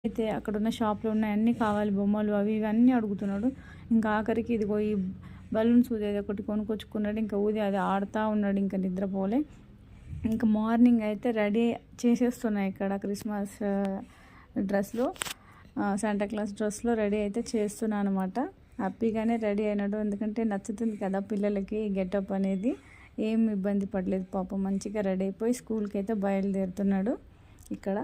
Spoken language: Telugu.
అయితే అక్కడ ఉన్న షాప్లో ఉన్నాయి అన్నీ కావాలి, బొమ్మలు అవి ఇవన్నీ అడుగుతున్నాడు. ఇంకా ఆఖరికి ఇదిగో ఈ బలూన్స్ ఊదేది ఒకటి కొనుక్కొచ్చుకున్నాడు. ఇంకా ఊది అది ఆడుతూ ఉన్నాడు, ఇంకా నిద్రపోలే. ఇంకా మార్నింగ్ అయితే రెడీ చేసేస్తున్నాయి ఇక్కడ క్రిస్మస్ డ్రెస్లో, శాంటాక్లాస్ డ్రెస్లో రెడీ అయితే చేస్తున్నాను అనమాట. హ్యాపీగానే రెడీ అయినాడు, ఎందుకంటే నచ్చుతుంది కదా పిల్లలకి గెటప్ అనేది. ఏం ఇబ్బంది పడలేదు పాపం, మంచిగా రెడీ అయిపోయి స్కూల్కి అయితే బయలుదేరుతున్నాడు ఇక్కడ.